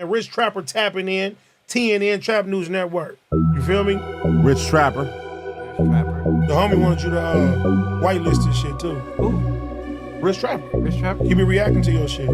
And Rich Trapper tapping in, TNN Trap News Network. You feel me? Rich Trapper. The homie wanted you to whitelist this shit too. Who? Rich Trapper. Rich Trapper? He be reacting to your shit.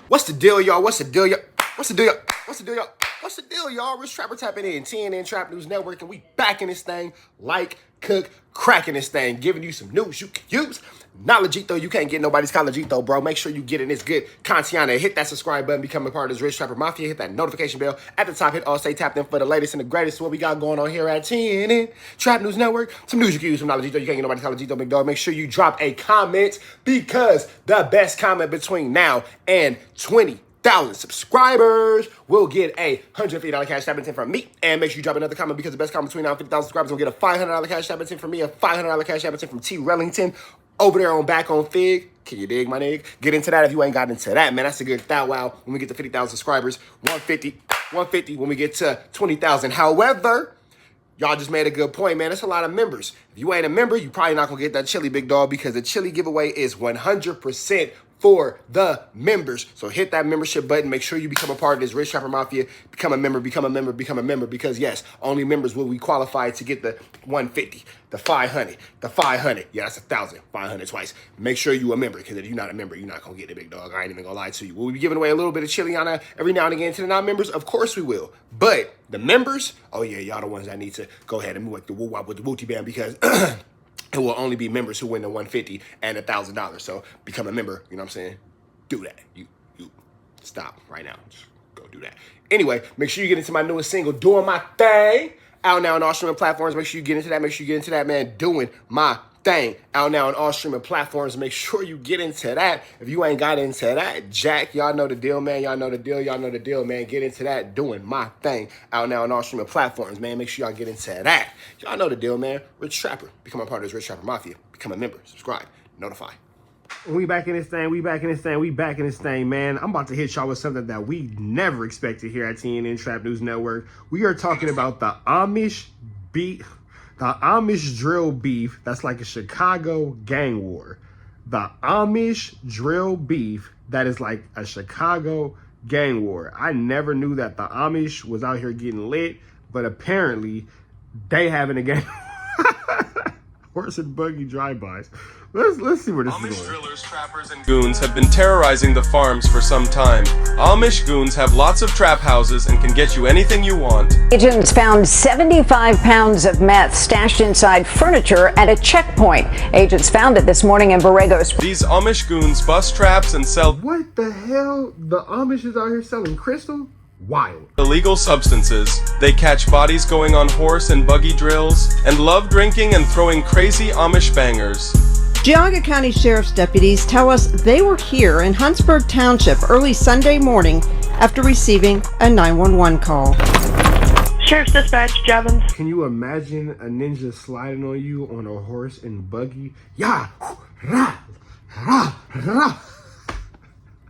What's the deal, y'all? What's the deal, y'all? What's the deal, y'all? What's the deal, y'all? What's the deal, y'all? Rich Trapper tapping in, TNN Trap News Network, and we back in this thing like cook, cracking this thing, giving you some news you can use. Knowledgeito, you can't get nobody's college-ito, bro. Make sure you get in this good content. Hit that subscribe button, become a part of this Rich Trapper Mafia. Hit that notification bell at the top. Hit all, stay tapped in for the latest and the greatest. What we got going on here at TNN Trap News Network. Some news you can use, some knowledgeito. You can't get nobody's college-ito, big dog. Make sure you drop a comment, because the best comment between now and 20,000 subscribers will get a $150 cash tap in from me. And make sure you drop another comment, because the best comment between now and 50,000 subscribers will get a $500 cash tap in from me, a $500 cash tap in from T. Rellington over there on Back on Fig. Can you dig, my nigga? Get into that if you ain't got into that, man. That's a good thou wow when we get to 50,000 subscribers. 150 when we get to 20,000. However, y'all just made a good point, man. It's a lot of members. If you ain't a member, you probably not gonna get that chili, big dog, because the chili giveaway is 100% for the members. So hit that membership button. Make sure you become a part of this Rich Trapper Mafia. Become a member, become a member, become a member. Because yes, only members will be qualified to get the 150, the 500, the 500. Yeah, that's 1,000, 500 twice. Make sure you a member, because if you're not a member, you're not gonna get it, big dog. I ain't even gonna lie to you. Will we be giving away a little bit of chili on every now and again to the non-members? Of course we will. But the members, oh yeah, y'all the ones that need to go ahead and move like the woo-wop with the booty band, because it will only be members who win the 150 and $1,000. So become a member, you know what I'm saying? Do that. You stop right now. Just go do that. Anyway, make sure you get into my newest single, Doing My Thing. Out now on all streaming platforms. Make sure you get into that. Make sure you get into that, man. Doing My Thing. Out now on all streaming platforms. Make sure you get into that. If you ain't got into that, Jack, y'all know the deal, man. Y'all know the deal. Y'all know the deal, man. Get into that. Doing My Thing. Out now on all streaming platforms, man. Make sure y'all get into that. Y'all know the deal, man. Rich Trapper. Become a part of this Rich Trapper Mafia. Become a member. Subscribe. Notify. We back in this thing, we back in this thing, man. I'm about to hit y'all with something that we never expected here at TNN Trap News Network. We are talking about the Amish drill beef. That's like a Chicago gang war. The Amish drill beef that is like a Chicago gang war. I never knew that the Amish was out here getting lit, but apparently they having a gang. Horse and buggy drive-bys. Let's see where this is going. Amish drillers, trappers, and goons have been terrorizing the farms for some time. Amish goons have lots of trap houses and can get you anything you want. Agents found 75 pounds of meth stashed inside furniture at a checkpoint. Agents found it this morning in Borregos. These Amish goons bust traps and sell What the hell? The Amish is out here selling crystal? Wild. illegal substances. They catch bodies going on horse and buggy drills and love drinking and throwing crazy Amish bangers. Geauga County Sheriff's deputies tell us they were here in Huntsburg Township early Sunday morning after receiving a 911 call. Sheriff's Dispatch, Javins. Can you imagine a ninja sliding on you on a horse and buggy? Yeah. Rah, rah, rah.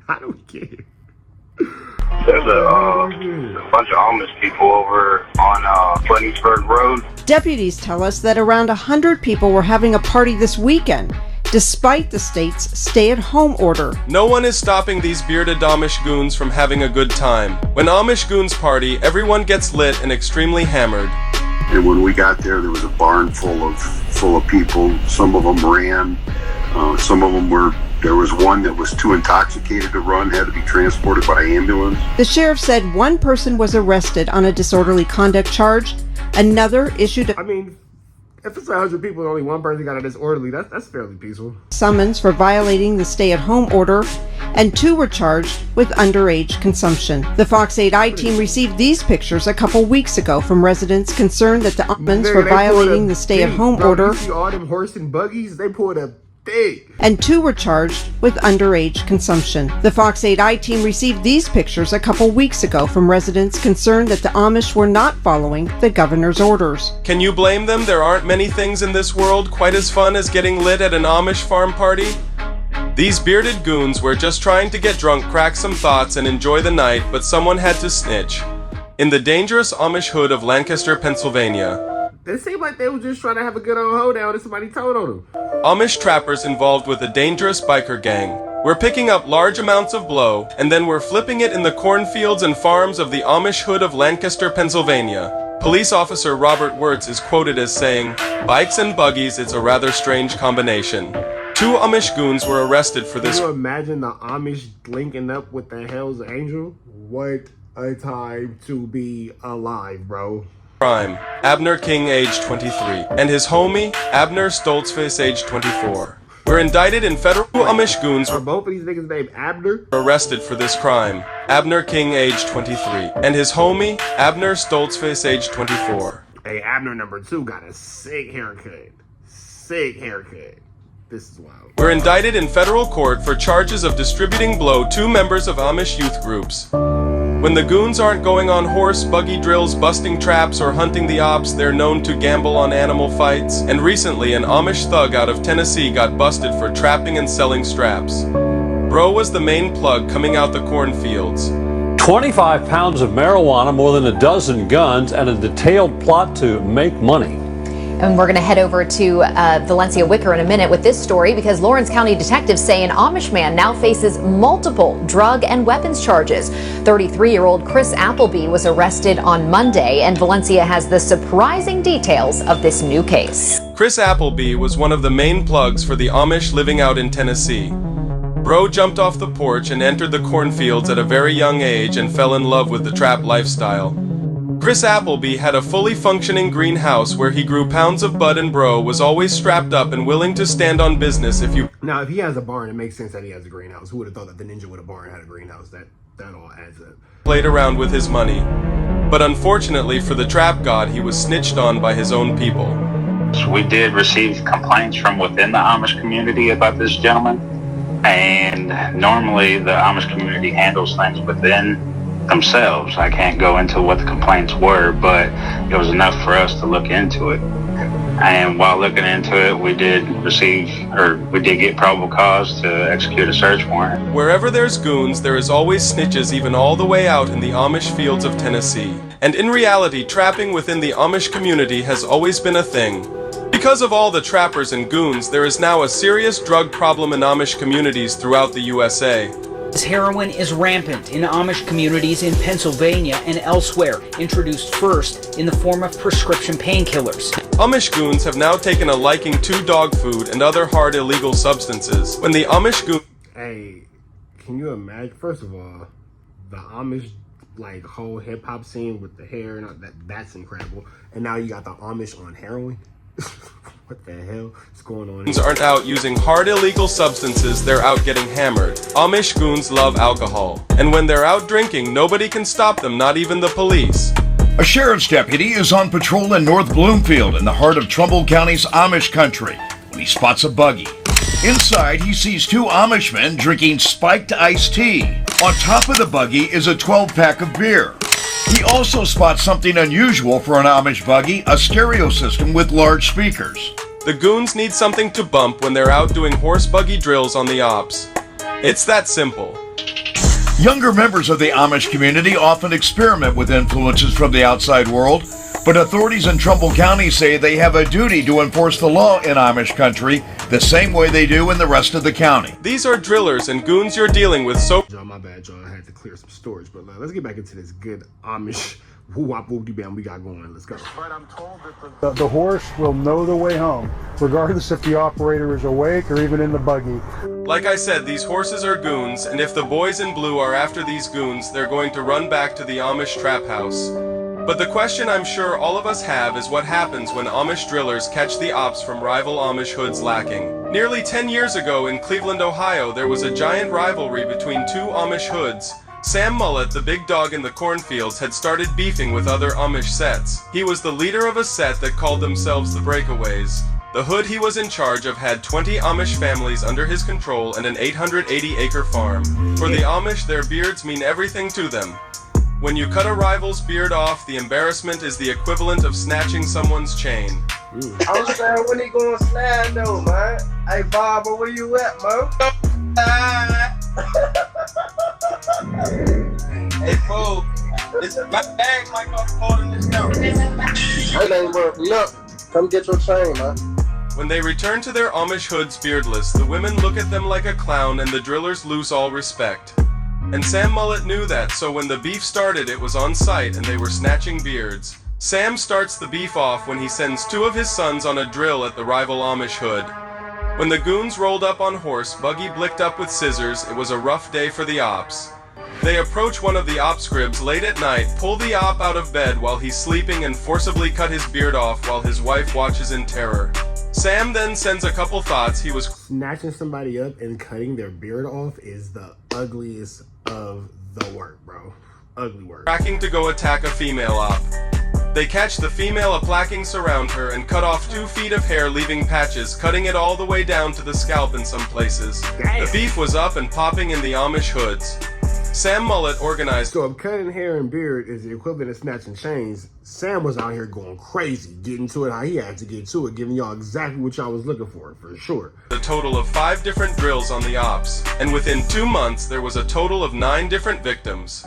I don't get it. There's a bunch of Amish people over on Bunningsburg Road. Deputies tell us that around 100 people were having a party this weekend, despite the state's stay-at-home order. No one is stopping these bearded Amish goons from having a good time. When Amish goons party, everyone gets lit and extremely hammered. And when we got there was a barn full of people. Some of them ran. Some of them were. There was one that was too intoxicated to run, had to be transported by ambulance. The sheriff said one person was arrested on a disorderly conduct charge. Another issued a I mean, if it's 100 people and only one person got a disorderly, that's fairly peaceful. summons for violating the stay-at-home order, and 2 were charged with underage consumption. The Fox 8i team received these pictures a couple weeks ago from residents concerned that the Amish were violating the stay-at-home order. You see all them horse and buggies? They pulled a big. And 2 were charged with underage consumption. The Fox 8i team received these pictures a couple weeks ago from residents concerned that the Amish were not following the governor's orders. Can you blame them? There aren't many things in this world quite as fun as getting lit at an Amish farm party. These bearded goons were just trying to get drunk, crack some thoughts, and enjoy the night, but someone had to snitch. In the dangerous Amish hood of Lancaster, Pennsylvania. It seemed like they were just trying to have a good old hoedown and somebody told on them. Amish trappers involved with a dangerous biker gang. We're picking up large amounts of blow, and then we're flipping it in the cornfields and farms of the Amish hood of Lancaster, Pennsylvania. Police officer Robert Wirtz is quoted as saying, "Bikes and buggies, it's a rather strange combination." 2 Amish goons were arrested for this. Can you imagine the Amish linking up with the Hell's Angel? What a time to be alive, bro. Crime. Abner King, age 23, and his homie, Abner Stoltzfus, age 24. Were indicted in federal. Amish goons Are both of these niggas named Abner? were arrested for this crime. Abner King, age 23, and his homie, Abner Stoltzfus, age 24. Hey, Abner #2 got a sick haircut. Sick haircut. This is wild. Were indicted in federal court for charges of distributing blow to members of Amish youth groups. When the goons aren't going on horse buggy drills, busting traps, or hunting the ops, they're known to gamble on animal fights. And recently, an Amish thug out of Tennessee got busted for trapping and selling straps. Bro was the main plug coming out the cornfields. 25 pounds of marijuana, more than a dozen guns, and a detailed plot to make money. And we're going to head over to Valencia Wicker in a minute with this story, because Lawrence County detectives say an Amish man now faces multiple drug and weapons charges. 33-year-old Chris Appleby was arrested on Monday, and Valencia has the surprising details of this new case. Chris Appleby was one of the main plugs for the Amish living out in Tennessee. Bro jumped off the porch and entered the cornfields at a very young age and fell in love with the trap lifestyle. Chris Appleby had a fully functioning greenhouse where he grew pounds of bud, and Bro was always strapped up and willing to stand on business if you... Now, if he has a barn, it makes sense that he has a greenhouse. Who would have thought that the ninja with a barn had a greenhouse? That all adds up. Played around with his money. But unfortunately for the trap god, he was snitched on by his own people. We did receive complaints from within the Amish community about this gentleman, and normally the Amish community handles things within themselves. I can't go into what the complaints were, but it was enough for us to look into it. And while looking into it, we did get probable cause to execute a search warrant. Wherever there's goons, there is always snitches, even all the way out in the Amish fields of Tennessee. And in reality, trapping within the Amish community has always been a thing. Because of all the trappers and goons, there is now a serious drug problem in Amish communities throughout the USA. Heroin is rampant in Amish communities in Pennsylvania and elsewhere, introduced first in the form of prescription painkillers. Amish goons have now taken a liking to dog food and other hard illegal substances. When the Amish goons... Hey, can you imagine? First of all, the Amish like whole hip hop scene with the hair and all that's incredible. And now you got the Amish on heroin. What the hell is going on here? Aren't out using hard illegal substances, they're out getting hammered. Amish goons love alcohol. And when they're out drinking, nobody can stop them, not even the police. A sheriff's deputy is on patrol in North Bloomfield in the heart of Trumbull County's Amish country when he spots a buggy. Inside, he sees 2 Amish men drinking spiked iced tea. On top of the buggy is a 12-pack of beer. He also spots something unusual for an Amish buggy, a stereo system with large speakers. The goons need something to bump when they're out doing horse buggy drills on the ops. It's that simple. Younger members of the Amish community often experiment with influences from the outside world, but authorities in Trumbull County say they have a duty to enforce the law in Amish country the same way they do in the rest of the county. These are drillers and goons you're dealing with, so... My bad, y'all. I had to clear some storage, but let's get back into this good Amish whoop-wop-whoop-de-bam we got going. Let's go. But I'm told that the horse will know the way home, regardless if the operator is awake or even in the buggy. Like I said, these horses are goons, and if the boys in blue are after these goons, they're going to run back to the Amish trap house. But the question I'm sure all of us have is what happens when Amish drillers catch the ops from rival Amish hoods lacking. Nearly 10 years ago in Cleveland, Ohio, there was a giant rivalry between 2 Amish hoods. Sam Mullet, the big dog in the cornfields, had started beefing with other Amish sets. He was the leader of a set that called themselves the Breakaways. The hood he was in charge of had 20 Amish families under his control and an 880-acre farm. For the Amish, their beards mean everything to them. When you cut a rival's beard off, the embarrassment is the equivalent of snatching someone's chain. I'm saying, when he gonna slide though, man? Hey, Barbara, where you at, man? Hey, fool, my bag might go holding this down. Hey, look, come get your chain, man. When they return to their Amish hoods beardless, the women look at them like a clown and the drillers lose all respect. And Sam Mullet knew that, so when the beef started it was on sight and they were snatching beards. Sam starts the beef off when he sends 2 of his sons on a drill at the rival Amish hood. When the goons rolled up on horse, Buggy blicked up with scissors. It was a rough day for the ops. They approach one of the op scribs late at night, pull the op out of bed while he's sleeping and forcibly cut his beard off while his wife watches in terror. Sam then sends a couple thoughts. He was snatching somebody up and cutting their beard off is the ugliest of the work, bro. Ugly work. Cracking to go attack a female op. They catch the female applacking surround her and cut off 2 feet of hair, leaving patches, cutting it all the way down to the scalp in some places. Damn. The beef was up and popping in the Amish hoods. Sam Mullet organized. So if cutting hair and beard is the equivalent of snatching chains, Sam was out here going crazy, getting to it how he had to get to it, giving y'all exactly what y'all was looking for sure. A total of 5 different drills on the ops, and within 2 months there was a total of 9 different victims.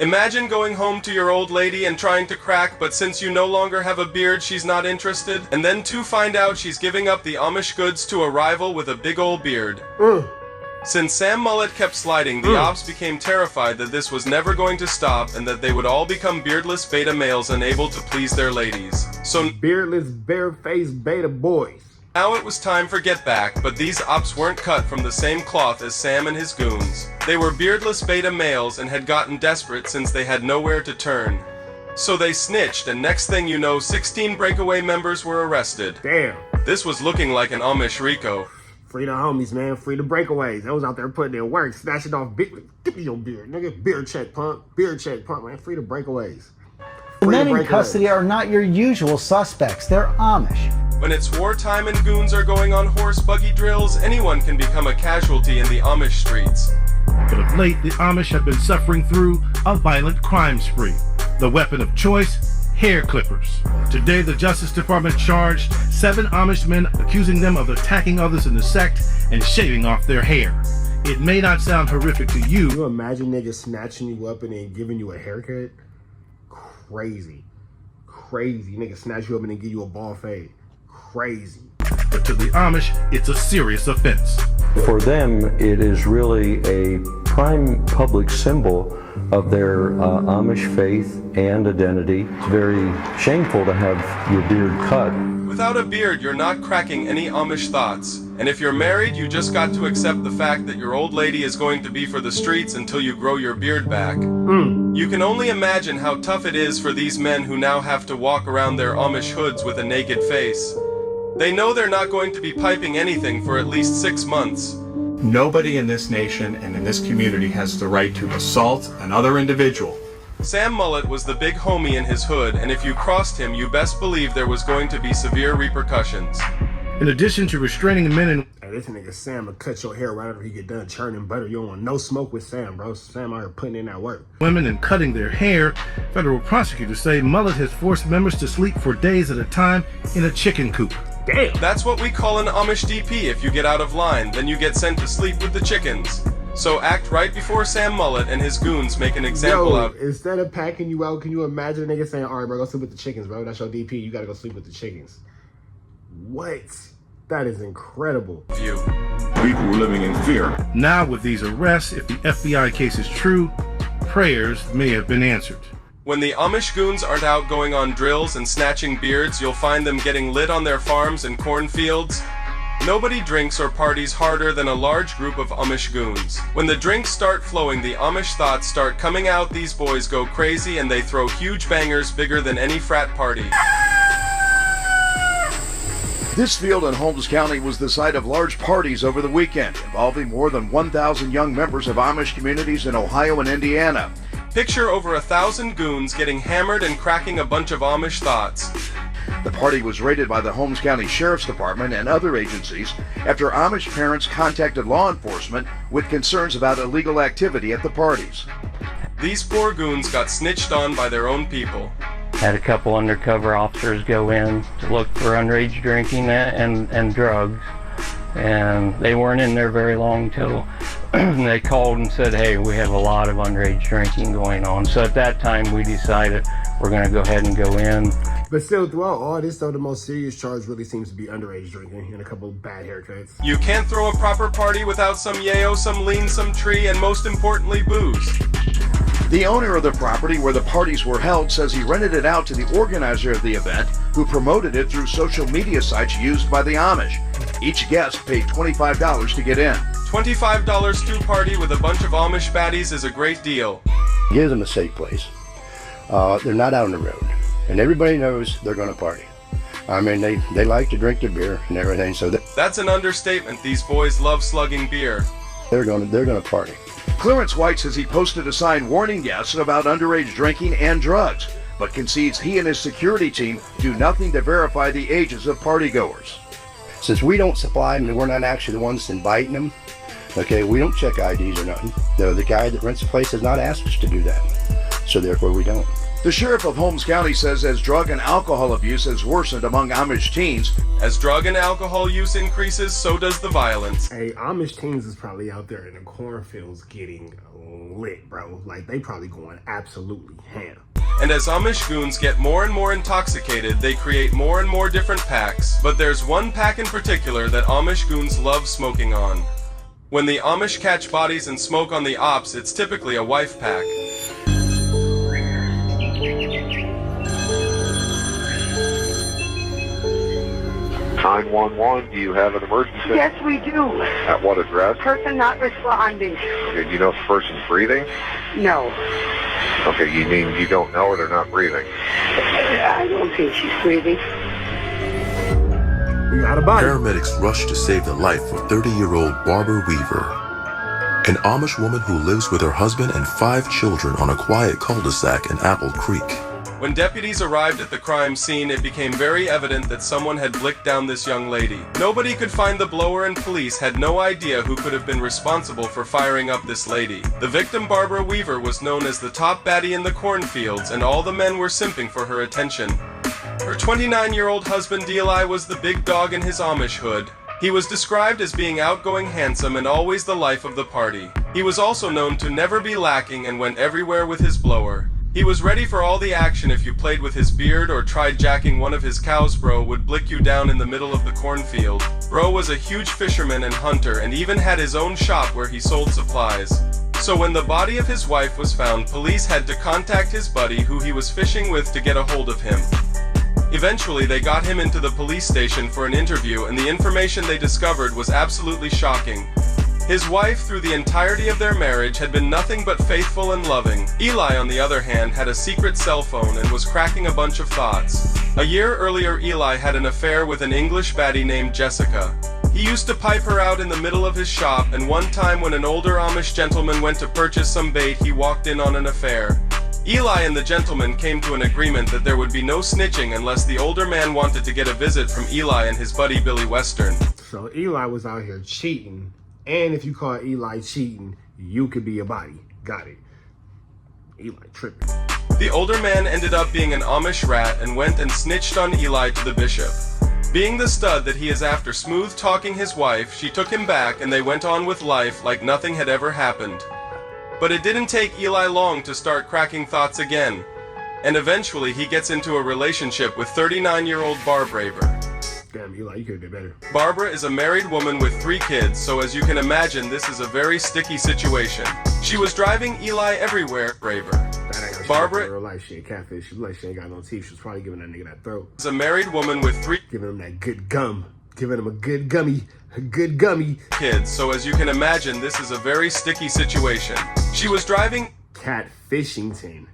Imagine going home to your old lady and trying to crack, but since you no longer have a beard, she's not interested. And then to find out she's giving up the Amish goods to a rival with a big old beard. Since Sam Mullet kept sliding, the ops became terrified that this was never going to stop and that they would all become beardless beta males unable to please their ladies. So beardless, barefaced beta boys. Now it was time for get back, but these ops weren't cut from the same cloth as Sam and his goons. They were beardless beta males and had gotten desperate since they had nowhere to turn. So they snitched, and next thing you know, 16 breakaway members were arrested. Damn. This was looking like an Amish Rico. Free the homies, man. Free the breakaways. They was out there putting in work, snatching off beard. Give me your beard, nigga. Beard check, punk. Beard check, punk, man. Free the breakaways. The men in custody are not your usual suspects. They're Amish. When it's wartime and goons are going on horse buggy drills, anyone can become a casualty in the Amish streets. But of late, the Amish have been suffering through a violent crime spree. The weapon of choice, hair clippers. Today, the Justice Department charged 7 Amish men, accusing them of attacking others in the sect and shaving off their hair. It may not sound horrific to you. Can you imagine niggas snatching you up and then giving you a haircut? Crazy. Niggas snatch you up and then give you a ball fade. Crazy. But to the Amish, it's a serious offense. For them, it is really a prime public symbol of their Amish faith and identity. It's very shameful to have your beard cut. Without a beard, you're not cracking any Amish thoughts. And if you're married, you just got to accept the fact that your old lady is going to be for the streets until you grow your beard back. You can only imagine how tough it is for these men who now have to walk around their Amish hoods with a naked face. They know they're not going to be piping anything for at least 6 months. Nobody in this nation and in this community has the right to assault another individual. Sam Mullet was the big homie in his hood, and if you crossed him, you best believe there was going to be severe repercussions. In addition to restraining men and... Hey, this nigga Sam will cut your hair right after he get done churning butter. You don't want no smoke with Sam, bro. Sam out here putting in that work. Women and cutting their hair, federal prosecutors say Mullet has forced members to sleep for days at a time in a chicken coop. Damn. That's what we call an Amish DP. If you get out of line, then you get sent to sleep with the chickens. So act right before Sam Mullet and his goons make an example out. Instead of packing you out, can you imagine a nigga saying, all right, bro, go sleep with the chickens, bro. That's your DP. You got to go sleep with the chickens. What? That is incredible. People were living in fear. Now with these arrests, if the FBI case is true, prayers may have been answered. When the Amish goons aren't out going on drills and snatching beards, you'll find them getting lit on their farms and cornfields. Nobody drinks or parties harder than a large group of Amish goons. When the drinks start flowing, the Amish thoughts start coming out. These boys go crazy and they throw huge bangers bigger than any frat party. This field in Holmes County was the site of large parties over the weekend, involving more than 1,000 young members of Amish communities in Ohio and Indiana. Picture over 1,000 goons getting hammered and cracking a bunch of Amish thoughts. The party was raided by the Holmes County Sheriff's Department and other agencies after Amish parents contacted law enforcement with concerns about illegal activity at the parties. These poor goons got snitched on by their own people. Had a couple undercover officers go in to look for underage drinking and drugs, and they weren't in there very long till they called and said, hey, we have a lot of underage drinking going on. So at that time, we decided we're going to go ahead and go in. But still, throughout all this, though, the most serious charge really seems to be underage drinking and a couple of bad haircuts. You can't throw a proper party without some yayo, some lean, some tree, and most importantly, booze. The owner of the property where the parties were held says he rented it out to the organizer of the event, who promoted it through social media sites used by the Amish. Each guest paid $25 to get in. $25 stew party with a bunch of Amish baddies is a great deal. Give them a safe place. They're not out on the road, and everybody knows they're going to party. I mean, they like to drink their beer and everything, so that's an understatement. These boys love slugging beer. They're going to party. Clarence White says he posted a sign warning guests about underage drinking and drugs, but concedes he and his security team do nothing to verify the ages of partygoers. Since we don't supply them and we're not actually the ones inviting them, okay, we don't check IDs or nothing. The guy that rents the place has not asked us to do that, so therefore we don't. The sheriff of Holmes County says as drug and alcohol abuse has worsened among Amish teens. As drug and alcohol use increases, so does the violence. Hey, Amish teens is probably out there in the cornfields getting lit, bro. Like, they probably going absolutely ham. And as Amish goons get more and more intoxicated, they create more and more different packs. But there's one pack in particular that Amish goons love smoking on. When the Amish catch bodies and smoke on the ops, it's typically a wife pack. 911, do you have an emergency? Yes, we do. At what address? Person not responding. Okay, do you know if the person's breathing? No. Okay, you mean you don't know or they're not breathing? I don't think she's breathing. We got a body. Paramedics rushed to save the life of 30-year-old Barbara Weaver, an Amish woman who lives with her husband and 5 children on a quiet cul-de-sac in Apple Creek. When deputies arrived at the crime scene, it became very evident that someone had blicked down this young lady. Nobody could find the blower and police had no idea who could have been responsible for firing up this lady. The victim, Barbara Weaver, was known as the top baddie in the cornfields, and all the men were simping for her attention. Her 29-year-old husband, Eli, was the big dog in his Amish hood. He was described as being outgoing, handsome, and always the life of the party. He was also known to never be lacking and went everywhere with his blower. He was ready for all the action. If you played with his beard or tried jacking one of his cows, bro would blick you down in the middle of the cornfield. Bro was a huge fisherman and hunter and even had his own shop where he sold supplies. So when the body of his wife was found, police had to contact his buddy who he was fishing with to get a hold of him. Eventually, they got him into the police station for an interview, and the information they discovered was absolutely shocking. His wife, through the entirety of their marriage, had been nothing but faithful and loving. Eli, on the other hand, had a secret cell phone and was cracking a bunch of thoughts. A year earlier, Eli had an affair with an English baddie named Jessica. He used to pipe her out in the middle of his shop, and one time when an older Amish gentleman went to purchase some bait, he walked in on an affair. Eli and the gentleman came to an agreement that there would be no snitching unless the older man wanted to get a visit from Eli and his buddy Billy Western. So Eli was out here cheating. And if you call Eli cheating, you could be a body. Got it. Eli tripping. The older man ended up being an Amish rat and went and snitched on Eli to the bishop. Being the stud that he is after smooth-talking his wife, she took him back and they went on with life like nothing had ever happened. But it didn't take Eli long to start cracking thoughts again. And eventually he gets into a relationship with 39-year-old Barbara. Damn, Eli, you could have been better. Barbara is a married woman with 3 kids, so as you can imagine, this is a very sticky situation. She was driving Eli everywhere, Barbara, real life, she ain't catfish. She like she ain't got no teeth. She was probably giving that nigga that throat. Is a married woman with 3, giving him that good gum, giving him a good gummy kids. So as you can imagine, this is a very sticky situation. She was driving Catfishington.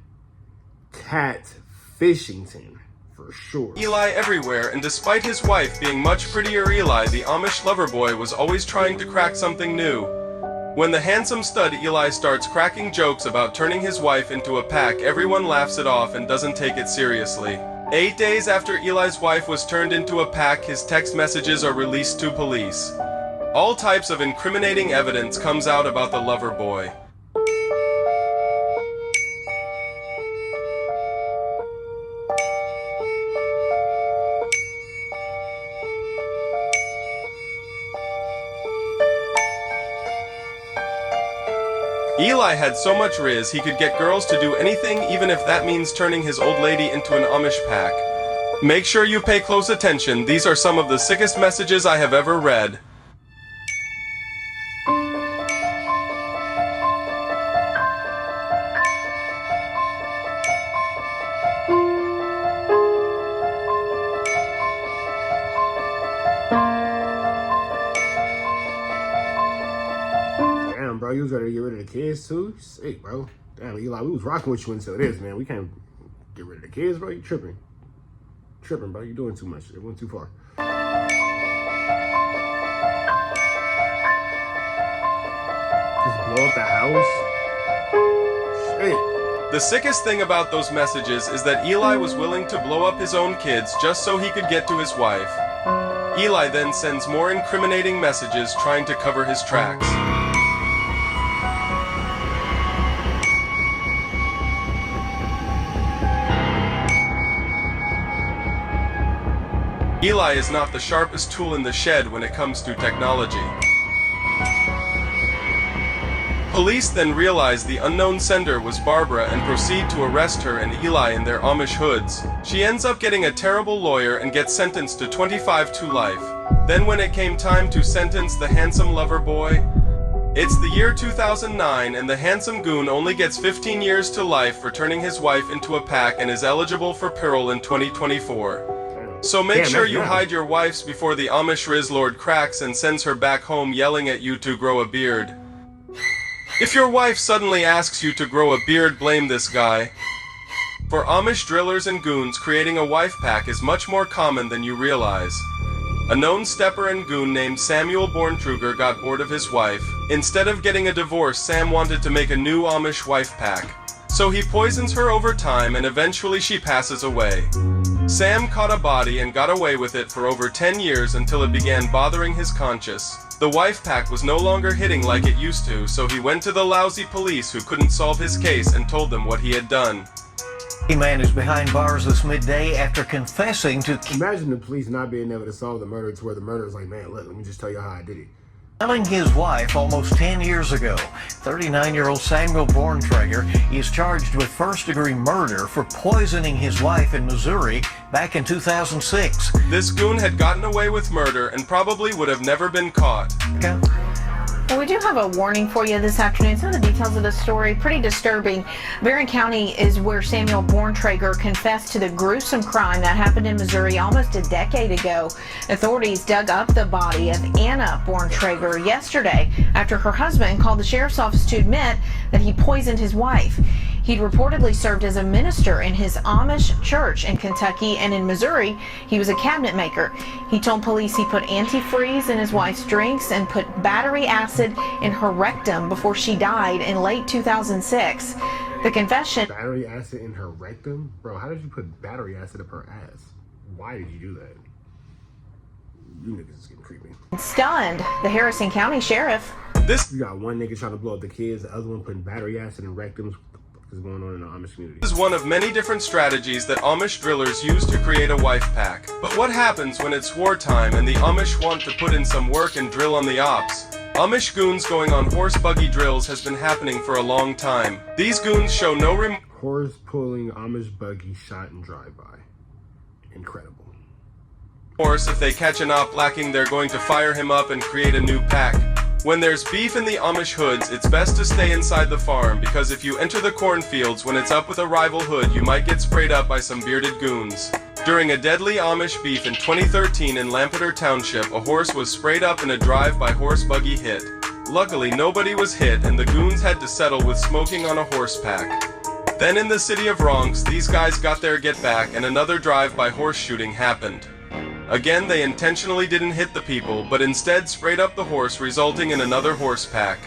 For sure. Eli everywhere, and despite his wife being much prettier Eli, the Amish lover boy was always trying to crack something new. When the handsome stud Eli starts cracking jokes about turning his wife into a pack, everyone laughs it off and doesn't take it seriously. 8 days after Eli's wife was turned into a pack, his text messages are released to police. All types of incriminating evidence comes out about the lover boy. Eli had so much riz he could get girls to do anything, even if that means turning his old lady into an Amish pack. Make sure you pay close attention. These are some of the sickest messages I have ever read. Damn, bro, you was ready to get rid of the kids too? You sick, bro. Damn, Eli, we was rocking with you until this, man. We can't get rid of the kids, bro. You tripping. Tripping, bro. You doing too much. It went too far. Just blow up the house? Shit. The sickest thing about those messages is that Eli was willing to blow up his own kids just so he could get to his wife. Eli then sends more incriminating messages trying to cover his tracks. Eli is not the sharpest tool in the shed when it comes to technology. Police then realize the unknown sender was Barbara and proceed to arrest her and Eli in their Amish hoods. She ends up getting a terrible lawyer and gets sentenced to 25 to life. Then when it came time to sentence the handsome lover boy, it's the year 2009 and the handsome goon only gets 15 years to life for turning his wife into a pack and is eligible for parole in 2024. So make sure you hide your wives before the Amish Riz Lord cracks and sends her back home yelling at you to grow a beard. If your wife suddenly asks you to grow a beard, blame this guy. For Amish drillers and goons, creating a wife pack is much more common than you realize. A known stepper and goon named Samuel Borntruger got bored of his wife. Instead of getting a divorce, Sam wanted to make a new Amish wife pack. So he poisons her over time and eventually she passes away. Sam caught a body and got away with it for over 10 years until it began bothering his conscience. The wife pack was no longer hitting like it used to, so he went to the lousy police who couldn't solve his case and told them what he had done. A man is behind bars this midday after confessing to Imagine the police not being able to solve the murder to where the murderer's like, man, look, let me just tell you how I did it. killing his wife almost 10 years ago. 39-year-old Samuel Borntruger is charged with first-degree murder for poisoning his wife in Missouri back in 2006. This goon had gotten away with murder and probably would have never been caught. Well, we do have a warning for you this afternoon. Some of the details of the story, pretty disturbing. Barron County is where Samuel Borntruger confessed to the gruesome crime that happened in Missouri almost a decade ago. Authorities dug up the body of Anna Borntruger yesterday after her husband called the sheriff's office to admit that he poisoned his wife. He'd reportedly served as a minister in his Amish church in Kentucky, and in Missouri, he was a cabinet maker. He told police he put antifreeze in his wife's drinks and put battery acid in her rectum before she died in late 2006. The confession... Battery acid in her rectum? Bro, how did you put battery acid up her ass? Why did you do that? You niggas is getting creepy. Stunned the Harrison County sheriff. You got one nigga trying to blow up the kids, the other one putting battery acid in rectums. Is going on in the Amish community. This is one of many different strategies that Amish drillers use to create a wife pack. But what happens when it's wartime and the Amish want to put in some work and drill on the ops? Amish goons going on horse buggy drills has been happening for a long time. These goons show no horse pulling Amish buggy shot and drive-by. Incredible. Horse, if they catch an op lacking, they're going to fire him up and create a new pack. When there's beef in the Amish hoods, it's best to stay inside the farm, because if you enter the cornfields when it's up with a rival hood, you might get sprayed up by some bearded goons. During a deadly Amish beef in 2013 in Lampeter Township, a horse was sprayed up in a drive-by horse buggy hit. Luckily, nobody was hit, and the goons had to settle with smoking on a horse pack. Then in the city of Ronks, these guys got their get back, and another drive-by horse shooting happened. Again, they intentionally didn't hit the people, but instead sprayed up the horse, resulting in another horse pack.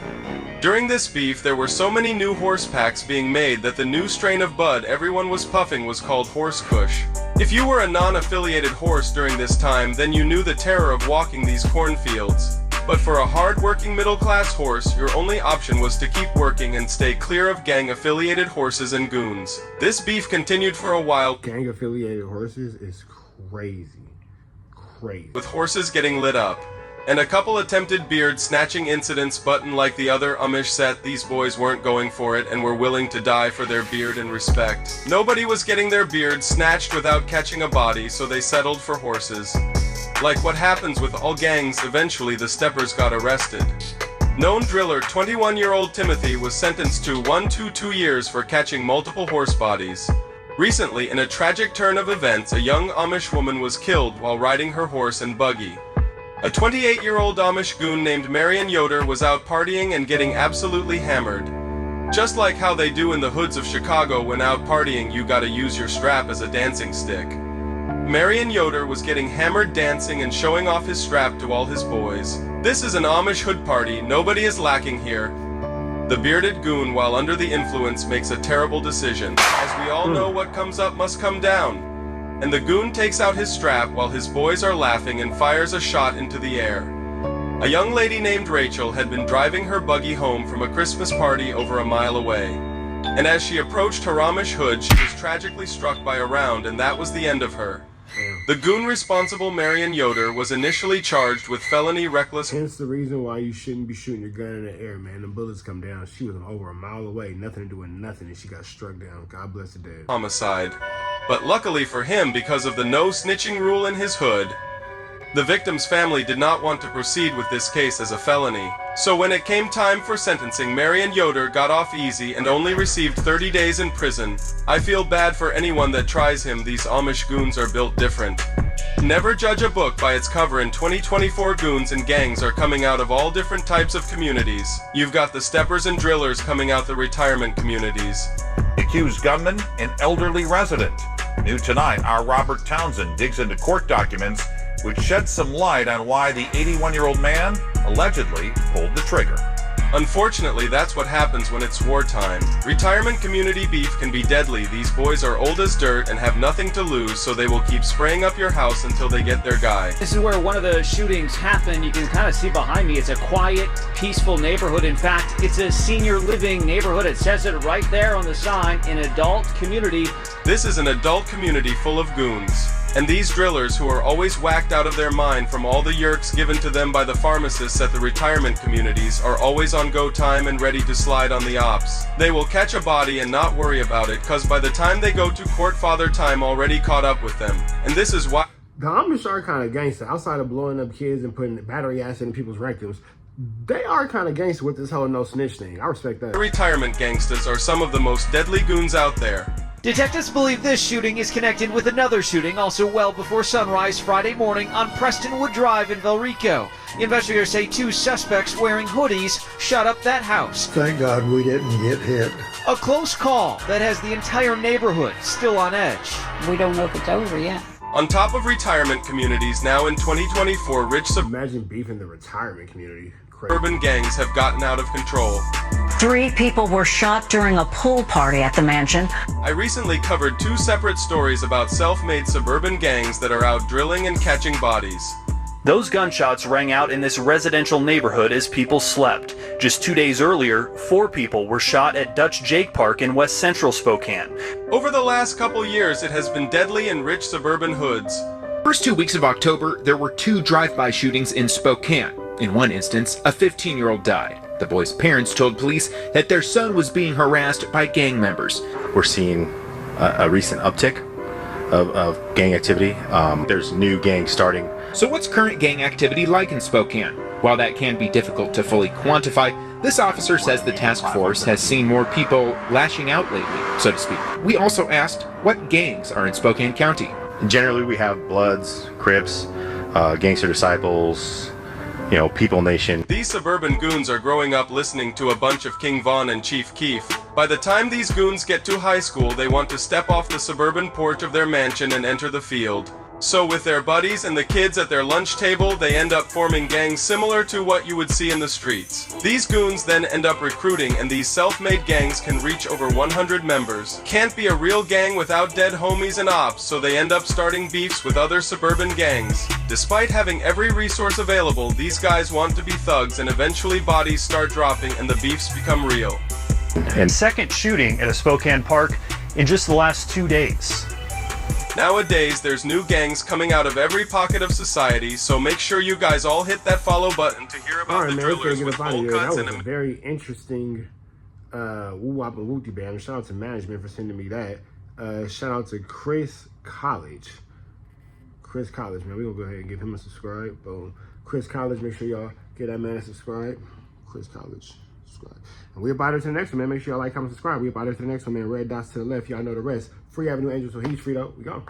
During this beef, there were so many new horse packs being made that the new strain of bud everyone was puffing was called Horse Kush. If you were a non-affiliated horse during this time, then you knew the terror of walking these cornfields. But for a hard-working middle-class horse, your only option was to keep working and stay clear of gang-affiliated horses and goons. This beef continued for a while. Gang-affiliated horses is crazy. With horses getting lit up. and a couple attempted beard snatching incidents, but unlike the other Amish set, these boys weren't going for it and were willing to die for their beard and respect. Nobody was getting their beard snatched without catching a body, so they settled for horses. Like what happens with all gangs, eventually the steppers got arrested. Known driller 21-year-old Timothy was sentenced to 1 to 2 years for catching multiple horse bodies. Recently, in a tragic turn of events, a young Amish woman was killed while riding her horse and buggy. A 28-year-old Amish goon named Marion Yoder was out partying and getting absolutely hammered. Just like how they do in the hoods of Chicago, when out partying you gotta use your strap as a dancing stick. Marion Yoder was getting hammered dancing and showing off his strap to all his boys. This is an Amish hood party, nobody is lacking here. The bearded goon, while under the influence, makes a terrible decision. As we all know, what comes up must come down. And the goon takes out his strap while his boys are laughing and fires a shot into the air. A young lady named Rachel had been driving her buggy home from a Christmas party over a mile away. And as she approached her Amish hood, she was tragically struck by a round, and that was the end of her. The goon responsible, Marion Yoder, was initially charged with felony reckless. Hence the reason why you shouldn't be shooting your gun in the air, man. The bullets come down. She was over a mile away, nothing to do with nothing, and she got struck down. God bless the dead. Homicide. But luckily for him, because of the no snitching rule in his hood, the victim's family did not want to proceed with this case as a felony. So when it came time for sentencing, Marion Yoder got off easy and only received 30 days in prison. I feel bad for anyone that tries him. These Amish goons are built different. Never judge a book by its cover. In 2024, goons and gangs are coming out of all different types of communities. You've got the steppers and drillers coming out the retirement communities. Accused gunman, an elderly resident. New tonight, our Robert Townsend digs into court documents which shed some light on why the 81-year-old man allegedly pulled the trigger. Unfortunately, that's what happens when it's wartime. Retirement community beef can be deadly. These boys are old as dirt and have nothing to lose, so they will keep spraying up your house until they get their guy. This is where one of the shootings happened. You can kind of see behind me. It's a quiet, peaceful neighborhood. In fact, it's a senior living neighborhood. It says it right there on the sign, an adult community. This is an adult community full of goons. And these drillers, who are always whacked out of their mind from all the yerks given to them by the pharmacists at the retirement communities, are always on go time and ready to slide on the ops. They will catch a body and not worry about it, cause by the time they go to court, father time already caught up with them. And this is why the Amish are kind of gangster. Outside of blowing up kids and putting battery acid in people's rectums, they are kind of gangster with this whole no snitch thing. I respect that. The retirement gangsters are some of the most deadly goons out there. Detectives believe this shooting is connected with another shooting also well before sunrise Friday morning on Prestonwood Drive in Valrico. Investigators say 2 suspects wearing hoodies shot up that house. Thank God we didn't get hit. A close call that has the entire neighborhood still on edge. We don't know if it's over yet. On top of retirement communities, now in 2024, imagine beefing the retirement community. Urban gangs have gotten out of control. 3 people were shot during a pool party at the mansion. I recently covered 2 separate stories about self-made suburban gangs that are out drilling and catching bodies. Those gunshots rang out in this residential neighborhood as people slept. Just 2 days earlier, 4 people were shot at Dutch Jake Park in West Central Spokane. Over the last couple years, it has been deadly in rich suburban hoods. First 2 weeks of October, there were 2 drive-by shootings in Spokane. In one instance, a 15-year-old died. The boy's parents told police that their son was being harassed by gang members. We're seeing a recent uptick of gang activity. There's new gangs starting. So what's current gang activity like in Spokane? While that can be difficult to fully quantify, this officer says the task force has seen more people lashing out lately, so to speak. We also asked what gangs are in Spokane County. Generally, we have Bloods, Crips, Gangster Disciples, People Nation. These suburban goons are growing up listening to a bunch of King Von and Chief Keef. By the time these goons get to high school, they want to step off the suburban porch of their mansion and enter the field. So with their buddies and the kids at their lunch table, they end up forming gangs similar to what you would see in the streets. These goons then end up recruiting, and these self-made gangs can reach over 100 members. Can't be a real gang without dead homies and ops, so they end up starting beefs with other suburban gangs. Despite having every resource available, these guys want to be thugs, and eventually bodies start dropping and the beefs become real. And second shooting at a Spokane park in just the last 2 days. Nowadays, there's new gangs coming out of every pocket of society, so make sure you guys all hit that follow button to hear about the drillers with bowl cuts That and was a very interesting woo-wop and wooty band. Shout out to management for sending me that. Shout out to Chris College. Chris College, man. We're going to go ahead and give him a subscribe. Boom. Chris College, make sure y'all get that man a subscribe. Chris College, subscribe. And we're about to the next one, man. Make sure y'all like, comment, subscribe. We're about to the next one, man. Red dots to the left. Y'all know the rest. Free Avenue Angels, so he's free though. We go.